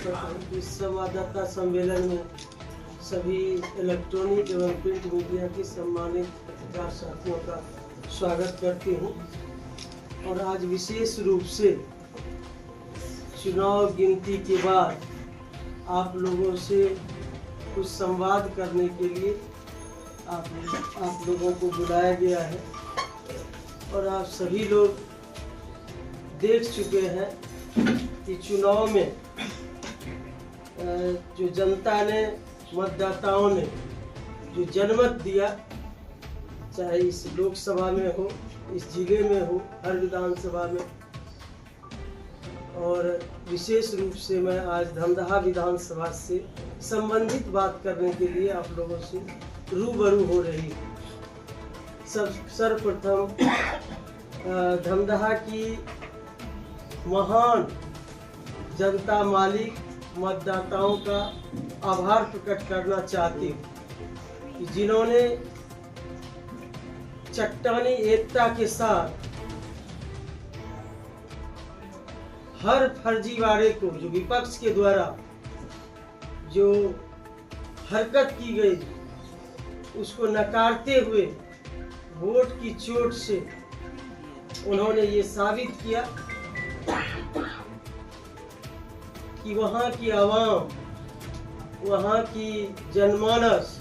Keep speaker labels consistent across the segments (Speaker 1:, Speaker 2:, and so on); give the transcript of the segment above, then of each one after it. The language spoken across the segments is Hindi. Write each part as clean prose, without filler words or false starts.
Speaker 1: इस संवाददाता सम्मेलन में सभी इलेक्ट्रॉनिक एवं प्रिंट मीडिया के सम्मानित पत्रकार साथियों का स्वागत करती हूं। और आज विशेष रूप से चुनाव गिनती के बाद आप लोगों से कुछ संवाद करने के लिए आप लोगों को बुलाया गया है। और आप सभी लोग देख चुके हैं कि चुनाव में जो जनता ने, मतदाताओं ने जो जनमत दिया, चाहे इस लोकसभा में हो, इस जिले में हो, हर विधानसभा में, और विशेष रूप से मैं आज धमदाहा विधानसभा से संबंधित बात करने के लिए आप लोगों से रूबरू हो रही हूँ। सर्वप्रथम धमदाहा की महान जनता मालिक मतदाताओं का आभार प्रकट करना चाहती हूँ कि जिन्होंने चट्टानी एकता के साथ हर फर्जीवाड़े को, जो विपक्ष के द्वारा जो हरकत की गई, उसको नकारते हुए वोट की चोट से उन्होंने ये साबित किया कि वहाँ की आवाम, वहाँ की जनमानस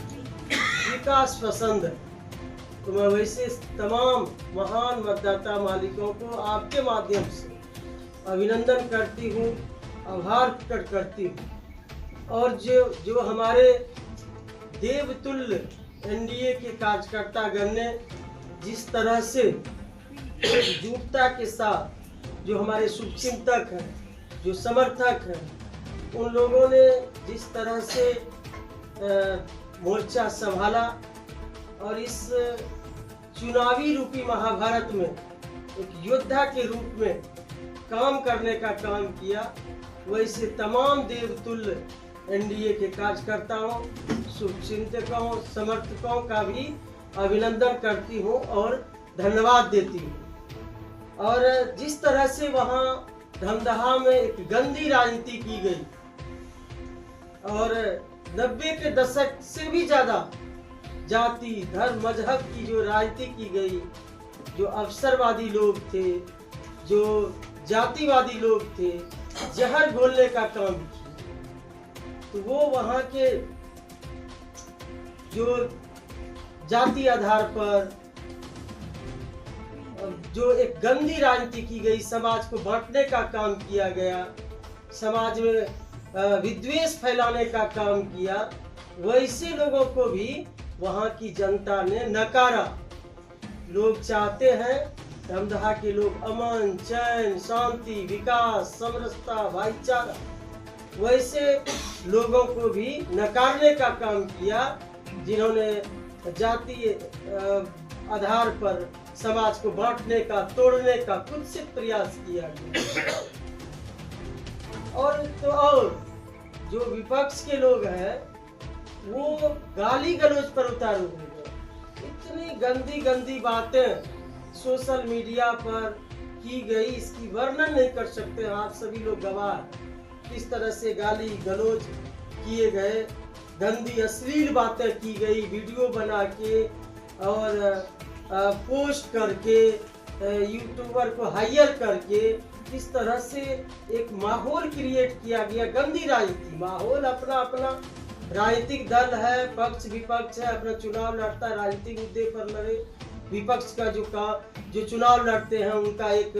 Speaker 1: विकास पसंद है। तो मैं वैसे तमाम महान मतदाता मालिकों को आपके माध्यम से अभिनंदन करती हूँ, आभार प्रकट करती हूँ। और जो हमारे देवतुल्य एनडीए के कार्यकर्तागण ने जिस तरह से एकजुटता के साथ, जो हमारे शुभचिंतक हैं, जो समर्थक हैं, उन लोगों ने जिस तरह से मोर्चा संभाला और इस चुनावी रूपी महाभारत में एक योद्धा के रूप में काम करने का काम किया, वैसे तमाम देवतुल्य एनडीए के कार्यकर्ताओं, शुभचिंतकों, समर्थकों का भी अभिनंदन करती हूं और धन्यवाद देती हूं। और जिस तरह से वहां धमदाहा में एक गंदी राजनीति की गई और 90 के दशक से भी ज्यादा जाति, धर्म, मजहब की जो राजनीति की गई, जो अवसरवादी लोग थे, जो जातिवादी लोग थे, जहर घोलने का काम किया, तो वो वहां के जो जाति आधार पर जो एक गंदी राजनीति की गई, समाज को बांटने का काम किया गया, समाज में विद्वेष फैलाने का काम किया, वैसे लोगों को भी वहां की जनता ने नकारा। लोग चाहते हैं धमदाहा के लोग अमन, चैन, शांति, विकास, समरसता, भाईचारा, वैसे लोगों को भी नकारने का काम किया जिन्होंने जातीय आधार पर समाज को बांटने का, तोड़ने का कुत्सित प्रयास किया गया। और जो विपक्ष के लोग हैं वो गाली गलौज पर उतारू हो गए। इतनी गंदी गंदी बातें सोशल मीडिया पर की गई, इसकी वर्णन नहीं कर सकते। आप सभी लोग गवाह, किस तरह से गाली गलौज किए गए, गंदी अश्लील बातें की गई, वीडियो बना के और पोस्ट करके, यूट्यूबर को हायर करके, इस तरह से एक माहौल क्रिएट किया गया। गंदी राजनीति माहौल, अपना अपना राजनीतिक दल है, पक्ष विपक्ष है, अपना चुनाव लड़ता है, राजनीतिक मुद्दे पर लड़े। विपक्ष का जो चुनाव लड़ते हैं उनका एक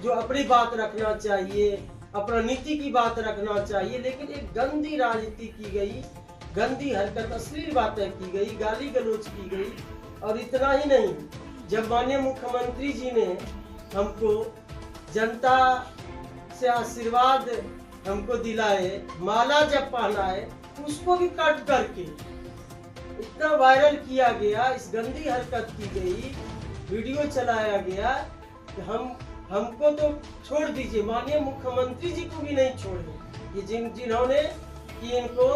Speaker 1: जो अपनी बात रखना चाहिए, अपना नीति की बात रखना चाहिए, लेकिन एक गंदी राजनीति की गई, गंदी हरकत, अश्लील बातें की गई, गाली गलौज की गई। और इतना ही नहीं, जब माननीय मुख्यमंत्री जी ने हमको जनता से आशीर्वाद हमको दिलाए, माला जब पहनाए, उसको भी कट करके इतना वायरल किया गया, इस गंदी हरकत की गई, वीडियो चलाया गया कि हमको तो छोड़ दीजिए, माननीय मुख्यमंत्री जी को भी नहीं छोड़े, ये जिन्होंने कि इनको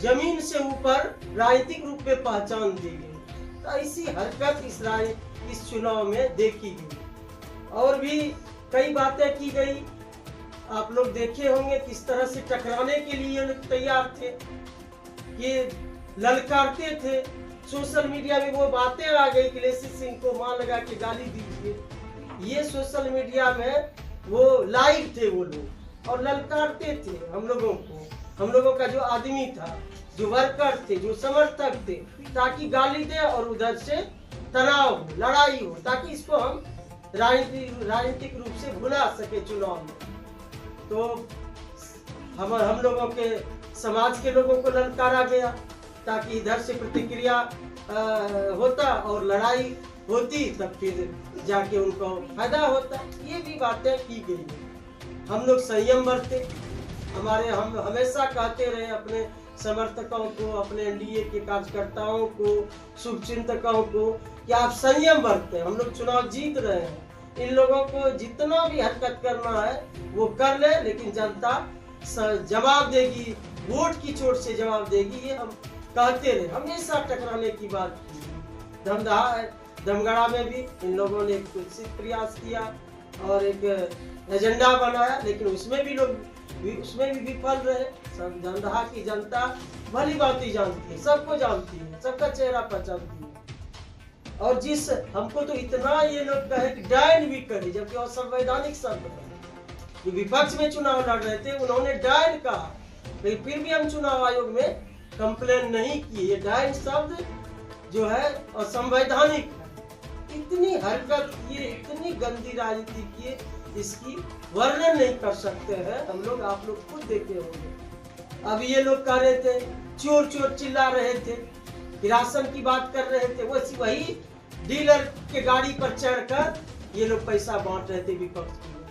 Speaker 1: जमीन से ऊपर राजनीतिक रूप में पहचान दी गई। तो ऐसी हरकत इस चुनाव में देखी गई। और भी कई बातें की गई आप लोग देखे होंगे किस तरह से टकराने के लिए ये लोग तैयार थे, ये ललकारते थे। सोशल मीडिया में वो बातें आ गई कि लेसी सिंह को मां लगा के गाली दीजिए। ये सोशल मीडिया में वो लाइव थे वो लोग और ललकारते थे हम लोगों को, हम लोगों का जो आदमी था, जो वर्कर थे, जो समर्थक थे, ताकि गाली दे और उधर से तनाव हो, लड़ाई हो, ताकि इसको हम राजनीतिक रूप से भुला सके चुनाव में। तो हम लोगों के समाज के लोगों को ललकारा गया ताकि इधर से प्रतिक्रिया होता और लड़ाई होती, तब फिर जाके उनको फायदा होता। ये भी बातें की गई। हम लोग संयम बरते, हम हमेशा कहते रहे अपने समर्थकों को, अपने एनडीए के कार्यकर्ताओं को, शुभचिंतकों को कि आप संयम बरतें। हम लोग चुनाव जीत रहे हैं, इन लोगों को जितना भी हरकत करना है वो कर ले, लेकिन जनता जवाब देगी, वोट की चोट से जवाब देगी। ये हम कहते रहे, हमेशा टकराने की बात की। दमगढ़ा में भी इन लोगों ने एक कुत्सित प्रयास किया और एक एजेंडा बनाया, लेकिन उसमें भी विफल रहे। सब धमदाहा की जनता भली बात जानती है, सबको जानती है, सबका चेहरा पहचानती है। और जिस हमको तो इतना ये लोग कहे कि डायन भी करे, जबकि असंवैधानिक शब्द है। जो विपक्ष में चुनाव लड़ रहे थे उन्होंने डायन कहा, लेकिन फिर भी हम चुनाव आयोग में कंप्लेन नहीं किए। ये डायन शब्द जो है असंवैधानिक है। इतनी हरकत किए, इतनी गंदी राजनीति किए, इसकी वर्णन नहीं कर सकते हैं हम लोग, आप लोग खुद देखे होंगे। अब ये लोग कह रहे थे, चोर चोर चिल्ला रहे थे, राशन की बात कर रहे थे, वही डीलर के गाड़ी पर चढ़कर ये लोग पैसा बांट रहे थे विपक्ष के लोग।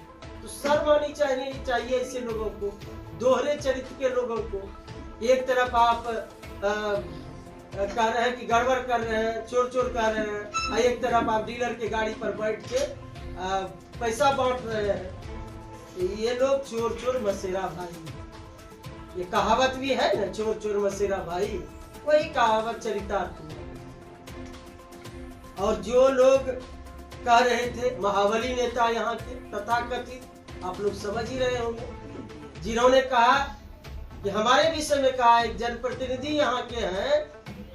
Speaker 1: तो शर्म आनी चाहिए ऐसे लोगों को, दोहरे चरित्र के लोगों को। एक तरफ आप कह रहे हैं कि गड़बड़ कर रहे हैं, चोर चोर कर रहे हैं, और एक तरफ आप डीलर के गाड़ी पर बैठ के पैसा बांट रहे हैं। ये लोग चोर चोर मसेरा भाई, ये कहावत भी है ना, चोर चोर मसेरा भाई, वही कहावत चरितार्थ हुआ। और जो लोग कह रहे थे महाबली नेता यहाँ के तथाकथित, आप लोग समझ ही रहे होंगे, जिन्होंने कहा कि हमारे विषय में कहा, एक जनप्रतिनिधि यहाँ के हैं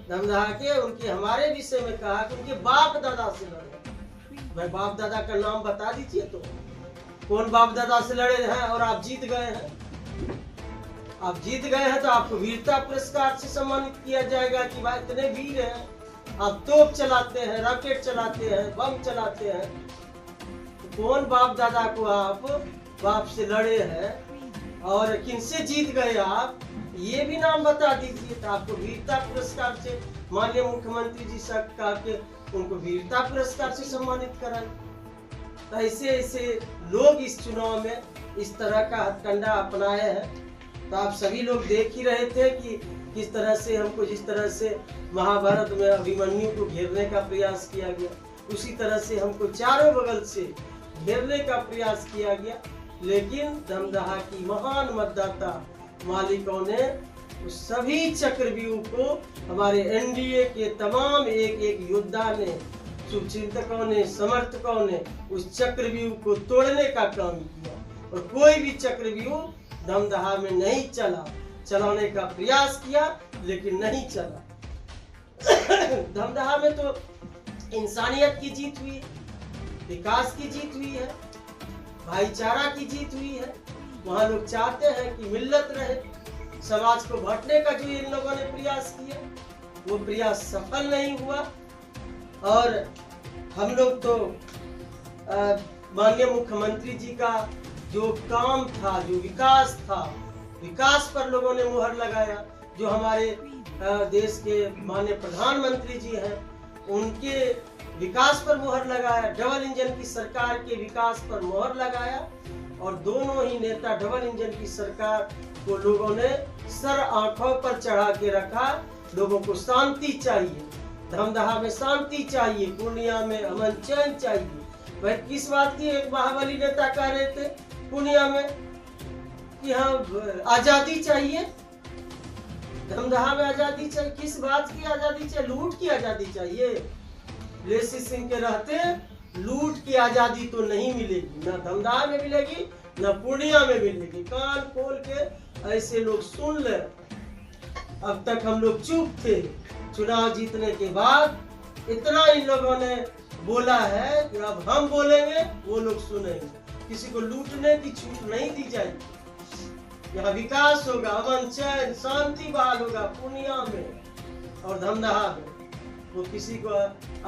Speaker 1: दमदहा के, उनके हमारे विषय में कहा कि उनके बाप दादा से लड़े। भाई बाप दादा का नाम बता दीजिए तो, कौन बाप दादा से लड़े हैं और आप जीत गए हैं। आप जीत गए हैं तो आपको वीरता पुरस्कार से सम्मानित किया जाएगा कि भाई इतने वीर हैं, आप तोप चलाते हैं, रॉकेट चलाते हैं, बम चलाते हैं। तो कौन बाप दादा को आप बाप से लड़े हैं और किनसे जीत गए आप, ये भी नाम बता दीजिए, तो आपको वीरता पुरस्कार से माननीय मुख्यमंत्री जी सब कहा के उनको वीरता पुरस्कार से सम्मानित कराएं। तो ऐसे लोग इस चुनाव में इस तरह का हथकंडा अपनाए हैं। तो आप सभी लोग देख ही रहे थे कि किस तरह से हमको, जिस तरह से महाभारत में अभिमन्यु को घेरने का प्रयास किया गया, उसी तरह से हमको चारों बगल से घेरने का प्रयास किया गया। लेकिन दमदहा की महान मतदाता मालिकों ने उस सभी चक्रव्यूह को, हमारे एनडीए के तमाम एक योद्धा ने, शुभचिंतकों ने, समर्थकों ने उस चक्रव्यूह को तोड़ने का काम किया। और कोई भी चक्रव्यूह दमदहा में नहीं चलाने का प्रयास किया, लेकिन नहीं चला। दमदहा में तो इंसानियत की जीत हुई है, विकास की जीत हुई है, भाईचारा की जीत हुई है। वहाँ लोग चाहते हैं कि मिल्लत रहे। समाज को बांटने का जो इन लोगों ने प्रयास किया, वो प्रयास सफल नहीं हुआ। और हम लोग तो माननीय मुख्यमंत्री जी का जो काम था, जो विकास था, विकास पर लोगों ने मुहर लगाया। जो हमारे देश के माननीय प्रधानमंत्री जी हैं, उनके विकास पर मुहर लगाया, डबल इंजन की सरकार के विकास पर मुहर लगाया। और दोनों ही नेता डबल इंजन की सरकार को लोगों ने सर आंखों पर चढ़ा के रखा। लोगों को शांति चाहिए, धमदहा में शांति चाहिए, पूर्णिया में अमन चैन चाहिए। वह किस बात की एक महाबली नेता कह रहे थे पूर्णिया में कि हाँ आजादी चाहिए, धमदहा में आजादी चाहिए। किस बात की आजादी चाहिए? लूट की आजादी चाहिए। लेसी सिंह के रहते लूट की आजादी तो नहीं मिलेगी, ना धमदहा में मिलेगी, न पूर्णिया में मिलेगी। कान खोल के ऐसे लोग सुन ले। अब तक हम लोग चुप थे, चुनाव जीतने के बाद इतना इन लोगों ने बोला है कि अब हम बोलेंगे, वो लोग सुनेंगे। किसी को लूटने की छूट नहीं दी जाएगी। यहाँ विकास होगा, अमन चैन शांति बहाल होगा पूर्णिया में और धमदाहा में। वो किसी को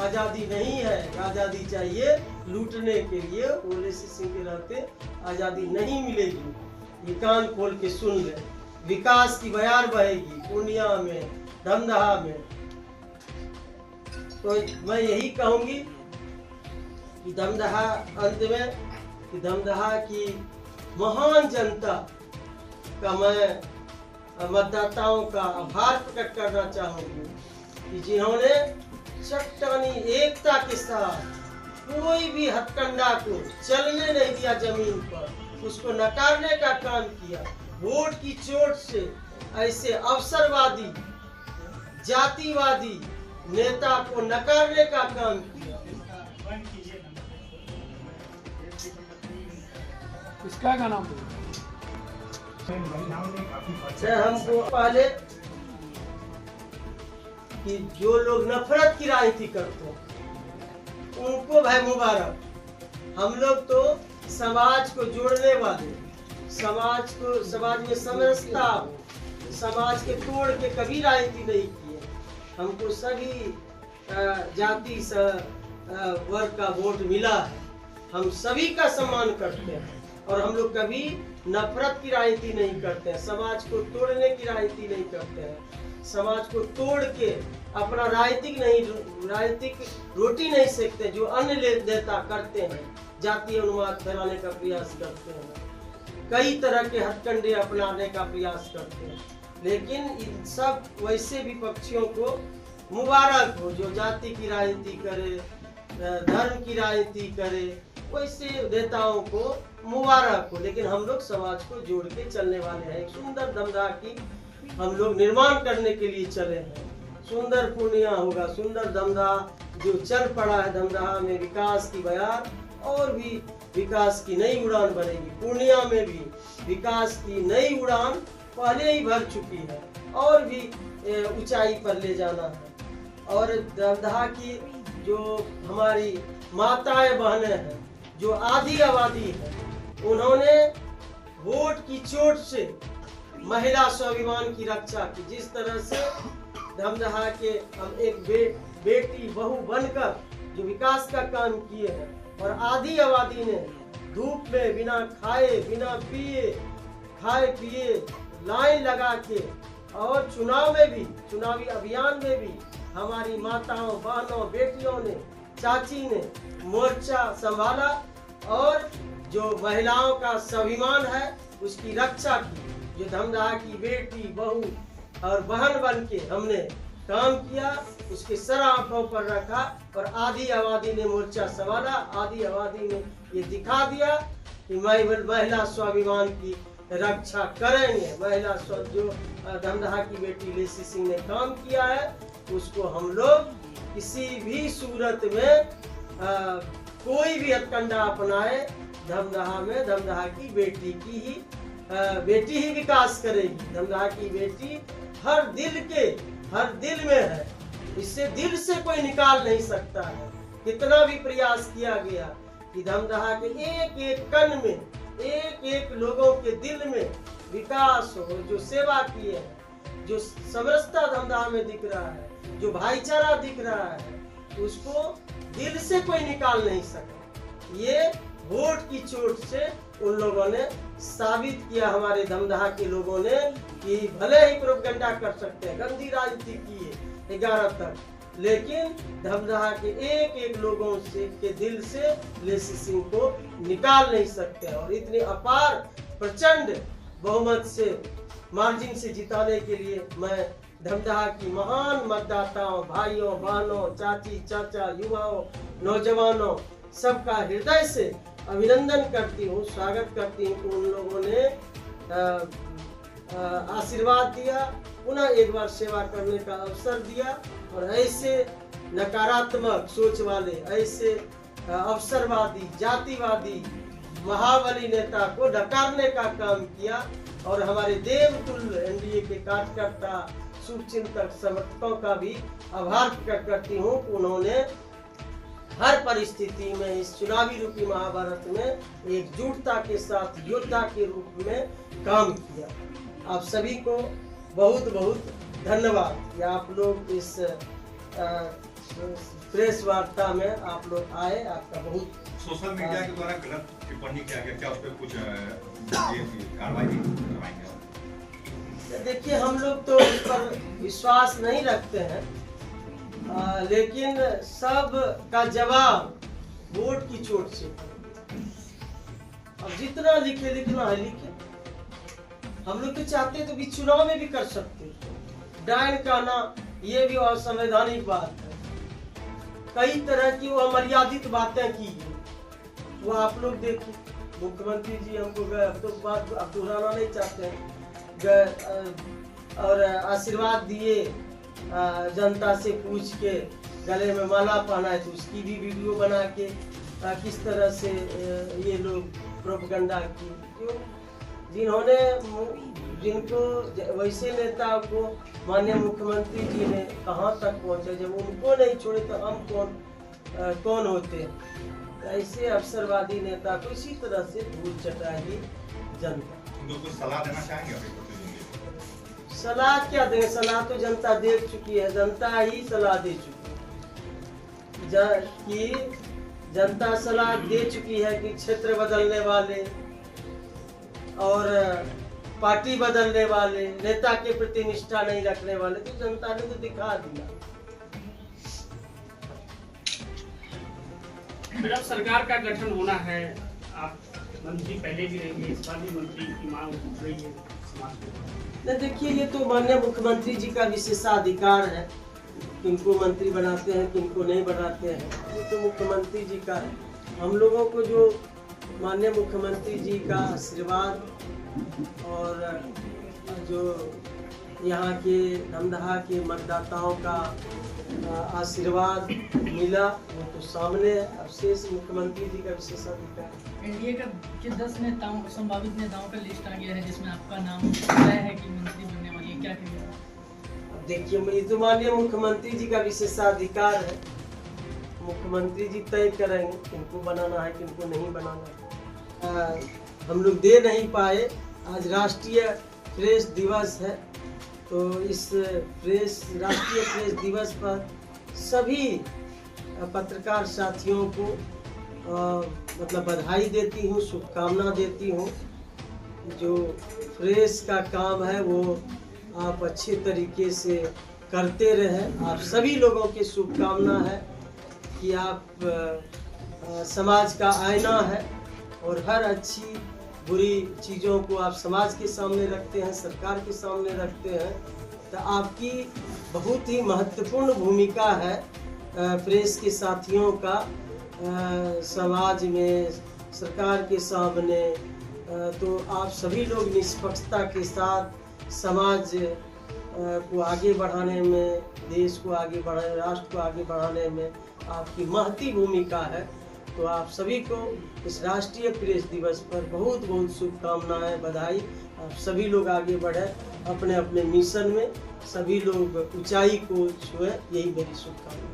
Speaker 1: आजादी नहीं है, आजादी चाहिए लूटने के लिए। ओवैसी सिंह के रहते आजादी नहीं मिलेगी। ये कान खोल के सुन ले। विकास की बयार बहेगी पूर्णिया में, धमदाहा में। तो मैं यही कहूंगी कि धमदाहा अंत में कि धमदाहा की महान जनता का मैं मतदाताओं का आभार प्रकट करना चाहूंगी कि जिन्होंने चट्टानी एकता के साथ कोई भी हथकंडा को चलने नहीं दिया, जमीन पर उसको नकारने का काम किया। वोट की चोट से ऐसे अवसरवादी जातिवादी नेता को नकारने का काम किया।
Speaker 2: इसका क्या नाम
Speaker 1: सर, हमको पहले कि जो लोग नफरत की राजनीति करते हैं उनको भाई मुबारक। हम लोग तो समाज को जोड़ने वाले, समाज में समरसता, समाज के तोड़ के कभी राजनीति नहीं की है। हमको सभी जाति वर्ग का वोट मिला है। हम सभी का सम्मान करते हैं और हम लोग कभी नफरत की राजनीति नहीं करते हैं, समाज को तोड़ने की राजनीति नहीं करते हैं। समाज को तोड़ के अपना राजनीतिक रोटी नहीं सेकते जो अन्य नेता करते हैं। जातीय उन्माद फैलाने का प्रयास करते हैं, कई तरह के हथकंडे अपनाने का प्रयास करते हैं। लेकिन इन सब वैसे विपक्षियों को मुबारक हो जो जाति की राजनीति करे, धर्म की राजनीति करे, वैसे नेताओं को मुबारक हो। लेकिन हम लोग समाज को जोड़ के चलने वाले हैं। एक सुंदर धमदाहा की हम लोग निर्माण करने के लिए चले हैं। सुंदर पूर्णिया होगा, सुंदर धमदाहा जो चल पड़ा है। धमदाहा में विकास की बयार और भी विकास की नई उड़ान बनेगी। पूर्णिया में भी विकास की नई उड़ान पहले ही भर चुकी है और भी ऊंचाई पर ले जाना है। और धमदाहा की जो हमारी माताएं बहनें हैं, जो आधी आबादी है, उन्होंने वोट की चोट से महिला स्वाभिमान की रक्षा की। जिस तरह से धमदाहा के हम एक बेटी बहू बनकर जो विकास का काम किए हैं और आधी आबादी ने धूप में बिना खाए बिना पिए लाइन लगा के और चुनाव में भी, चुनावी अभियान में भी हमारी माताओं बहनों बेटियों ने, चाची ने मोर्चा संभाला और जो महिलाओं का स्वाभिमान है उसकी रक्षा की। जो धमदाहा की बेटी बहू और बहन बन के हमने काम किया, उसके सर आंखों पर रखा और आधी आबादी ने मोर्चा संभाला। आधी आबादी ने ये दिखा दिया कि महिला स्वाभिमान की रक्षा करेंगे। जो धमदाहा की बेटी लेसी सिंह ने काम किया है उसको हम लोग किसी भी सूरत में कोई भी हथकंडा अपनाए, धमदाहा में धमदाहा की बेटी ही विकास करेगी। धमदाहा की बेटी हर दिल में है, इससे दिल से कोई निकाल नहीं सकता है। कितना भी प्रयास किया गया कि धमदाहा के एक एक कण में, एक एक लोगों के दिल में विकास हो। जो सेवा किए हैं, जो समरसता धमदाहा में दिख रहा है, जो भाईचारा दिख रहा है, उसको दिल से कोई निकाल नहीं सका। ये वोट की चोट से उन लोगों ने साबित किया, हमारे धमदाहा के लोगों ने, कि भले ही प्रोपेगेंडा कर सकते हैं, गंदी राजनीति की है 11 तक, लेकिन धमदाहा के एक एक लोगों से के दिल से लेसी सिंह को निकाल नहीं सकते। और इतनी अपार प्रचंड बहुमत से, मार्जिन से जिताने के लिए मैं धमदाहा की महान मतदाताओं, भाइयों बहनों, चाची चाचा, युवाओं, नौजवानों सबका हृदय से अभिनंदन करती हूँ, स्वागत करती हूँ कि उन लोगों ने आशीर्वाद दिया, पुनः एक बार सेवा करने का अवसर दिया। और ऐसे नकारात्मक सोच वाले, ऐसे अवसरवादी, जातिवादी महाबली नेता को नकारने का काम किया और हमारे देवतुल्य एनडीए के कार्यकर्ता, शुभचिंतक, समर्थकों का भी आभार प्रकट करती हूँ कि उन्होंने हर परिस्थिति में इस चुनावी रूपी महाभारत में एकजुटता के साथ योद्धा के रूप में काम किया। आप सभी को बहुत बहुत धन्यवाद कि आप लोग इस प्रेस वार्ता में आप लोग आए। आपका बहुत
Speaker 2: सोशल मीडिया के द्वारा गलत टिप्पणी किया गया, क्या उस पर कुछ कार्रवाई करवाएंगे?
Speaker 1: देखिए, हम लोग तो इस पर विश्वास नहीं रखते हैं, लेकिन सब का जवाब वोट की चोट से। अब जितना लिखना है लिखे। हम लोग तो चाहते तो भी चुनाव में भी कर सकते। डायन कहना ये भी असंवैधानिक बात है। कई तरह की वो अमर्यादित बातें की गई, वो आप लोग देखिए। मुख्यमंत्री जी हमको गए, अब तो बात अब दोहराना नहीं चाहते हैं, गए और आशीर्वाद दिए, जनता से पूछ के गले में माला पहनाए, तो उसकी भी वीडियो बना के किस तरह से ये लोग प्रोपेगेंडा की। क्यों? जिनको वैसे नेता को माननीय मुख्यमंत्री जी ने कहाँ तक पहुँचे, जब उनको नहीं छोड़े तो हम कौन होते हैं। ऐसे अवसरवादी नेता को इसी तरह से धूल चटाएगी जनता।
Speaker 2: उनको सलाह देना चाहेंगे?
Speaker 1: सलाह क्या दें? सलाह तो जनता दे चुकी है, जनता ही सलाह दे चुकी है कि जनता सलाह दे चुकी है कि क्षेत्र बदलने वाले और पार्टी बदलने वाले, नेता के प्रति निष्ठा नहीं रखने वाले, तो जनता ने तो दिखा दिया।
Speaker 3: मैडम, सरकार का गठन होना है, आप मंत्री पहले भी रहेंगे, इस बार भी मंत्री की मांग उठ रही है समाज में।
Speaker 1: देखिए, ये तो माननीय मुख्यमंत्री जी का विशेषाधिकार है, किनको मंत्री बनाते हैं किनको नहीं बनाते हैं, ये तो मुख्यमंत्री जी का है। हम लोगों को जो माननीय मुख्यमंत्री जी का आशीर्वाद और जो यहाँ के धमदाहा के मतदाताओं का आशीर्वाद मिला, वो तो सामने है। अब शेष मुख्यमंत्री जी का विशेषाधिकार।
Speaker 4: एनडीए के 10 नेताओं, संभावित नेताओं का लिस्ट आ गया है, जिसमें आपका नाम तय है कि मंत्री बनने वाली है, क्या कहेंगे?
Speaker 1: देखिए, ये तो माननीय मुख्यमंत्री जी का विशेषाधिकार है। मुख्यमंत्री जी तय करेंगे किनको बनाना है किनको नहीं बनाना है। हम लोग दे नहीं पाए। आज राष्ट्रीय प्रेस दिवस है, तो इस राष्ट्रीय प्रेस दिवस पर सभी पत्रकार साथियों को मतलब बधाई देती हूँ, शुभकामना देती हूँ। जो प्रेस का काम है वो आप अच्छे तरीके से करते रहें। आप सभी लोगों की शुभकामना है कि आप समाज का आईना है और हर अच्छी बुरी चीज़ों को आप समाज के सामने रखते हैं, सरकार के सामने रखते हैं, तो आपकी बहुत ही महत्वपूर्ण भूमिका है प्रेस के साथियों का समाज में, सरकार के सामने। तो आप सभी लोग निष्पक्षता के साथ समाज को आगे बढ़ाने में, देश को आगे बढ़ाने, राष्ट्र को आगे बढ़ाने में आपकी महती भूमिका है। तो आप सभी को इस राष्ट्रीय प्रेस दिवस पर बहुत बहुत शुभकामनाएं, बधाई। आप सभी लोग आगे बढ़े अपने अपने मिशन में, सभी लोग ऊंचाई को छुए, यही मेरी शुभकामना।